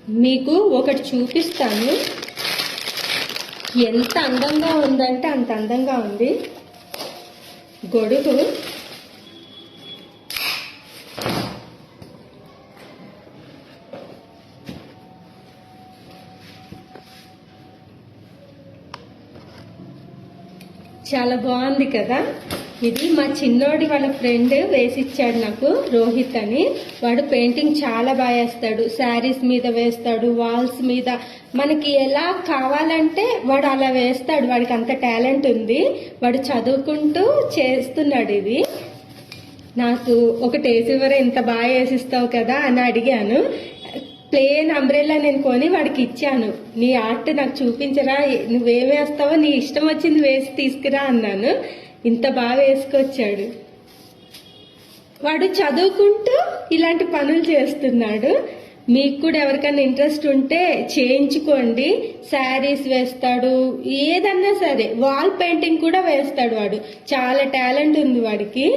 మీకు ఒకటి చూపిస్తాను. ఎంత అందంగా ఉందంటే అంత అందంగా ఉంది గొడుగు. చాలా బాగుంది కదా. ఇది మా చిన్నోడి వాళ్ళ ఫ్రెండ్ వేసిచ్చాడు నాకు, రోహిత్ అని. వాడు పెయింటింగ్ చాలా బాగా వేస్తాడు. శారీస్ మీద వేస్తాడు, వాల్స్ మీద, మనకి ఎలా కావాలంటే వాడు అలా వేస్తాడు. వాడికి అంత టాలెంట్ ఉంది. వాడు చదువుకుంటూ చేస్తున్నాడు ఇది. నాకు ఒకటి వేసివరే, ఇంత బాగా వేసిస్తావు కదా అని అడిగాను. ప్లేన్ అంబ్రెల్లా నేను కొని వాడికి ఇచ్చాను. నీ ఆర్ట్ నాకు చూపించరా, నువ్వేం వేస్తావో నీ ఇష్టం వచ్చింది వేసి తీసుకురా అన్నాను. ఇంత బాగా వేసుకొచ్చాడు. వాడు చదువుకుంటూ ఇలాంటి పనులు చేస్తున్నాడు. మీకు కూడా ఎవరికైనా ఇంట్రెస్ట్ ఉంటే చేయించుకోండి. శారీస్ వేస్తాడు, ఏదన్నా సరే. వాల్ పెయింటింగ్ కూడా వేస్తాడు వాడు. చాలా టాలెంట్ ఉంది వాడికి.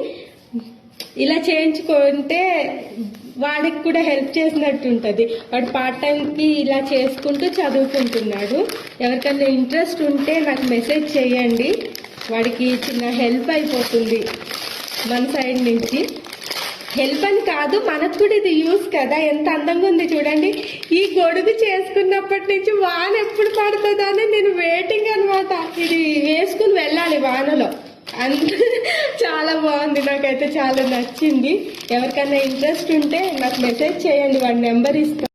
ఇలా చేయించుకుంటే వాడికి కూడా హెల్ప్ చేసినట్టు ఉంటుంది. వాడు పార్ట్ టైంకి ఇలా చేసుకుంటూ చదువుకుంటున్నాడు. ఎవరికైనా ఇంట్రెస్ట్ ఉంటే నాకు మెసేజ్ చేయండి. వాడికి చిన్న హెల్ప్ అయిపోతుంది మన సైడ్ నుంచి. హెల్ప్ అని కాదు, మనకు కూడా ఇది యూస్ కదా. ఎంత అందంగా ఉంది చూడండి. ఈ గొడుగు చేసుకున్నప్పటి నుంచి వాన ఎప్పుడు పడుతుందా అని నేను వెయిటింగ్ అనమాట. ఇది వేసుకుని వెళ్ళాలి వానలో. చాలా బాగుంది, నాకైతే చాలా నచ్చింది. ఎవరికైనా ఇంట్రెస్ట్ ఉంటే నాకు మెసేజ్ చేయండి, వాడి నెంబర్ ఇస్తాను.